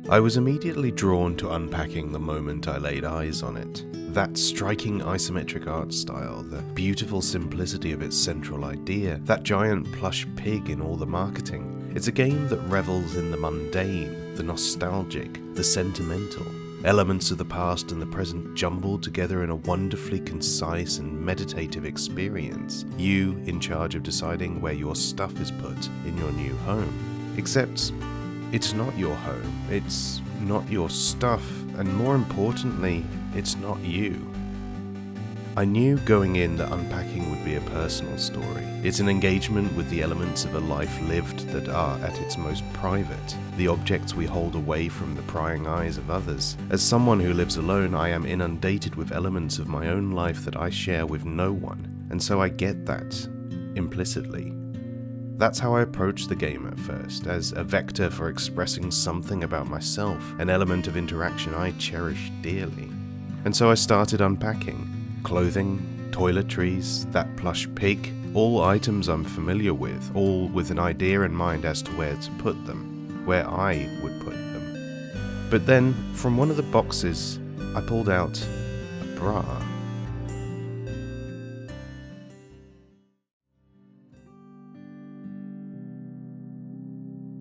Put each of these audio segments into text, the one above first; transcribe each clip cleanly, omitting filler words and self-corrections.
I was immediately drawn to unpacking the moment I laid eyes on it. That striking isometric art style, the beautiful simplicity of its central idea, that giant plush pig in all the marketing. It's a game that revels in the mundane, the nostalgic, the sentimental. Elements of the past and the present jumbled together in a wonderfully concise and meditative experience. You in charge of deciding where your stuff is put in your new home. Except, it's not your home, it's not your stuff, and more importantly, it's not you. I knew going in that unpacking would be a personal story. It's an engagement with the elements of a life lived that are at its most private, the objects we hold away from the prying eyes of others. As someone who lives alone, I am inundated with elements of my own life that I share with no one, and so I get that, implicitly. That's how I approached the game at first, as a vector for expressing something about myself, an element of interaction I cherish dearly. And so I started unpacking. Clothing, toiletries, that plush pig, all items I'm familiar with, all with an idea in mind as to where to put them, where I would put them. But then, from one of the boxes, I pulled out a bra.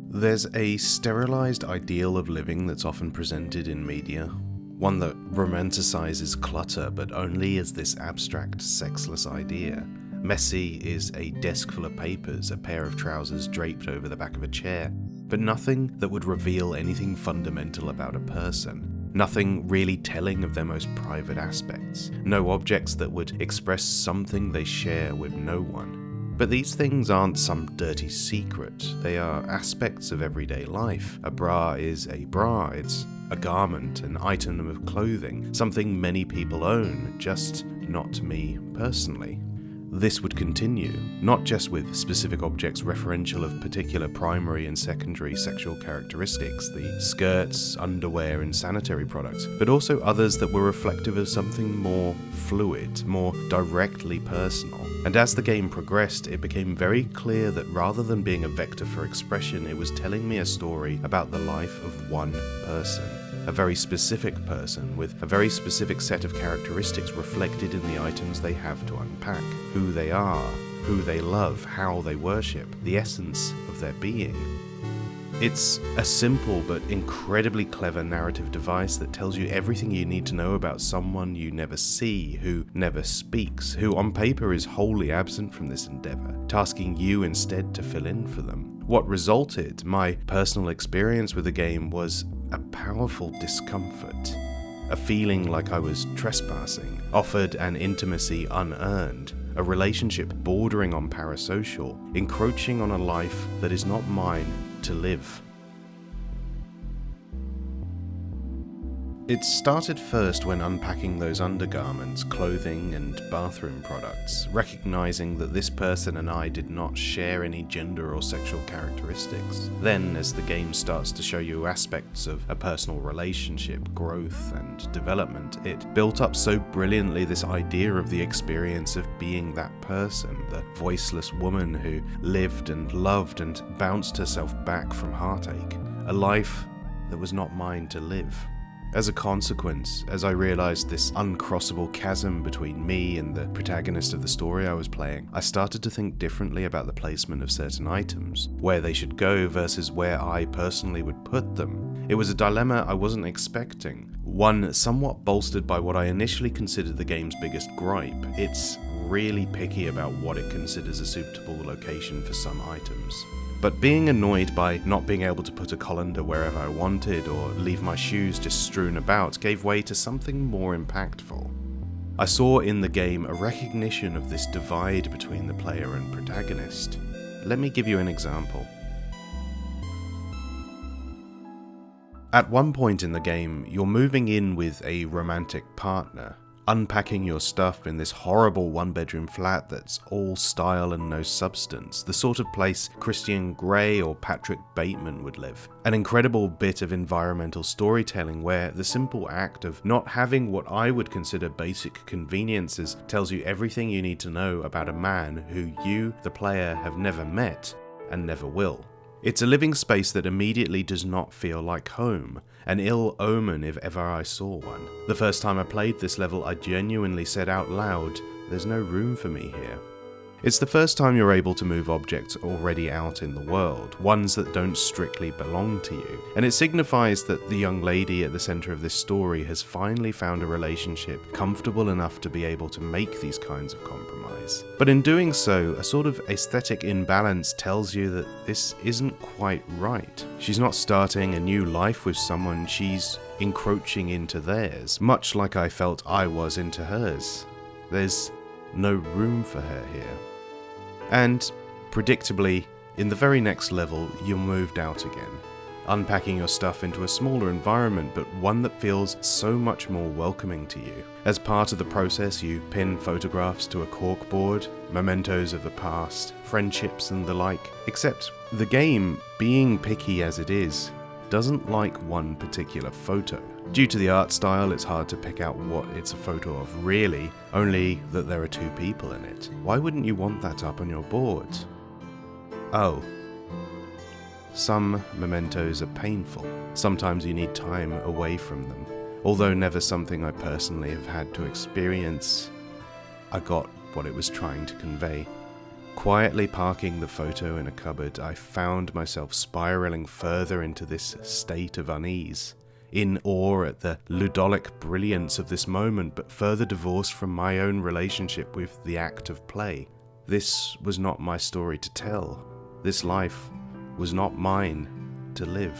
There's a sterilized ideal of living that's often presented in media. One that romanticizes clutter, but only as this abstract, sexless idea. Messy is a desk full of papers, a pair of trousers draped over the back of a chair, but nothing that would reveal anything fundamental about a person. Nothing really telling of their most private aspects. No objects that would express something they share with no one. But these things aren't some dirty secret, they are aspects of everyday life. A bra is a bra, it's a garment, an item of clothing, something many people own, just not me personally. This would continue, not just with specific objects referential of particular primary and secondary sexual characteristics, the skirts, underwear and sanitary products, but also others that were reflective of something more fluid, more directly personal. And as the game progressed, it became very clear that rather than being a vector for expression, it was telling me a story about the life of one person. A very specific person with a very specific set of characteristics reflected in the items they have to unpack. Who they are, who they love, how they worship, the essence of their being. It's a simple but incredibly clever narrative device that tells you everything you need to know about someone you never see, who never speaks, who on paper is wholly absent from this endeavor, tasking you instead to fill in for them. What resulted, my personal experience with the game, was a powerful discomfort. A feeling like I was trespassing, offered an intimacy unearned, a relationship bordering on parasocial, encroaching on a life that is not mine to live. It started first when unpacking those undergarments, clothing and bathroom products, recognizing that this person and I did not share any gender or sexual characteristics. Then, as the game starts to show you aspects of a personal relationship, growth and development, it built up so brilliantly this idea of the experience of being that person, the voiceless woman who lived and loved and bounced herself back from heartache, a life that was not mine to live. As a consequence, as I realized this uncrossable chasm between me and the protagonist of the story I was playing, I started to think differently about the placement of certain items, where they should go versus where I personally would put them. It was a dilemma I wasn't expecting, one somewhat bolstered by what I initially considered the game's biggest gripe. It's really picky about what it considers a suitable location for some items. But being annoyed by not being able to put a colander wherever I wanted or leave my shoes just strewn about gave way to something more impactful. I saw in the game a recognition of this divide between the player and protagonist. Let me give you an example. At one point in the game, you're moving in with a romantic partner, unpacking your stuff in this horrible one-bedroom flat that's all style and no substance, the sort of place Christian Grey or Patrick Bateman would live. An incredible bit of environmental storytelling where the simple act of not having what I would consider basic conveniences tells you everything you need to know about a man who you, the player, have never met and never will. It's a living space that immediately does not feel like home, an ill omen if ever I saw one. The first time I played this level, I genuinely said out loud, "There's no room for me here." It's the first time you're able to move objects already out in the world, ones that don't strictly belong to you, and it signifies that the young lady at the centre of this story has finally found a relationship comfortable enough to be able to make these kinds of compromise. But in doing so, a sort of aesthetic imbalance tells you that this isn't quite right. She's not starting a new life with someone, she's encroaching into theirs, much like I felt I was into hers. There's no room for her here. And, predictably, in the very next level, you're moved out again, unpacking your stuff into a smaller environment, but one that feels so much more welcoming to you. As part of the process, you pin photographs to a corkboard, mementos of the past, friendships and the like, except the game, being picky as it is, doesn't like one particular photo. Due to the art style, it's hard to pick out what it's a photo of really, only that there are two people in it. Why wouldn't you want that up on your board? Oh. Some mementos are painful. Sometimes you need time away from them. Although never something I personally have had to experience, I got what it was trying to convey. Quietly parking the photo in a cupboard, I found myself spiraling further into this state of unease, in awe at the ludolic brilliance of this moment, but further divorced from my own relationship with the act of play. This was not my story to tell. This life was not mine to live.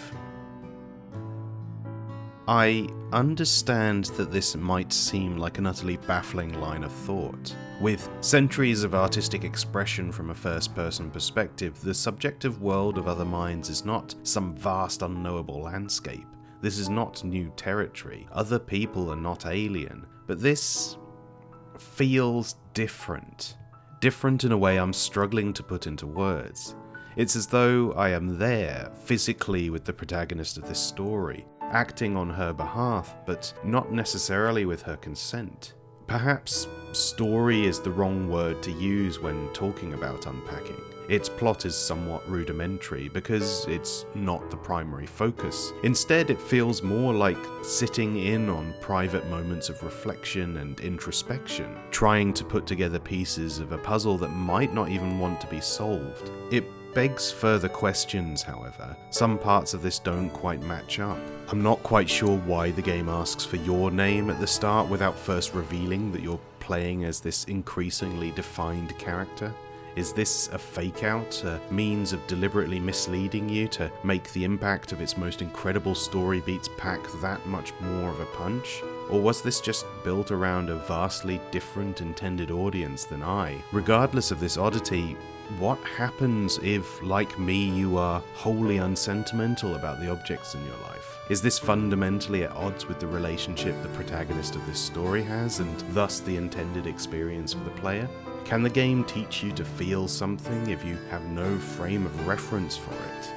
I understand that this might seem like an utterly baffling line of thought. With centuries of artistic expression from a first-person perspective, the subjective world of other minds is not some vast unknowable landscape. This is not new territory. Other people are not alien. But this feels different. Different in a way I'm struggling to put into words. It's as though I am there, physically with the protagonist of this story, acting on her behalf, but not necessarily with her consent. Perhaps story is the wrong word to use when talking about Unpacking. Its plot is somewhat rudimentary because it's not the primary focus. Instead, it feels more like sitting in on private moments of reflection and introspection, trying to put together pieces of a puzzle that might not even want to be solved. It begs further questions, however. Some parts of this don't quite match up. I'm not quite sure why the game asks for your name at the start without first revealing that you're playing as this increasingly defined character. Is this a fake-out, a means of deliberately misleading you to make the impact of its most incredible story beats pack that much more of a punch? Or was this just built around a vastly different intended audience than I? Regardless of this oddity, what happens if, like me, you are wholly unsentimental about the objects in your life? Is this fundamentally at odds with the relationship the protagonist of this story has, and thus the intended experience for the player? Can the game teach you to feel something if you have no frame of reference for it?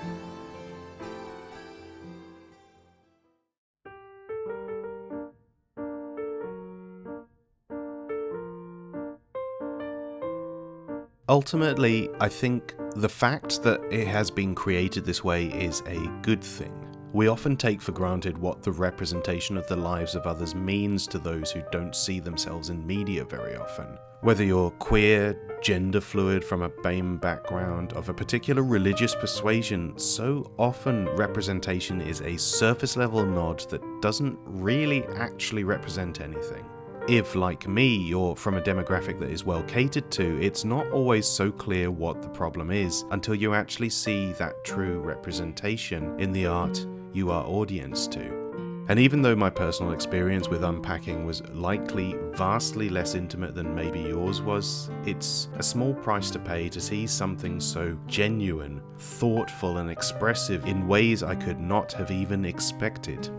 Ultimately, I think the fact that it has been created this way is a good thing. We often take for granted what the representation of the lives of others means to those who don't see themselves in media very often. Whether you're queer, gender fluid, from a BAME background, of a particular religious persuasion, so often representation is a surface level nod that doesn't really actually represent anything. If, like me, you're from a demographic that is well catered to, it's not always so clear what the problem is until you actually see that true representation in the art you are audience to. And even though my personal experience with Unpacking was likely vastly less intimate than maybe yours was, it's a small price to pay to see something so genuine, thoughtful and expressive in ways I could not have even expected.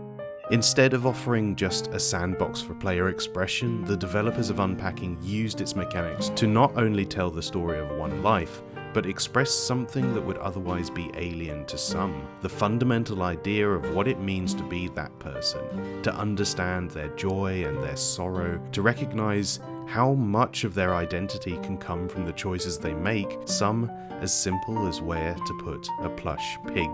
Instead of offering just a sandbox for player expression, the developers of Unpacking used its mechanics to not only tell the story of one life, but express something that would otherwise be alien to some. The fundamental idea of what it means to be that person, to understand their joy and their sorrow, to recognize how much of their identity can come from the choices they make, some as simple as where to put a plush pig.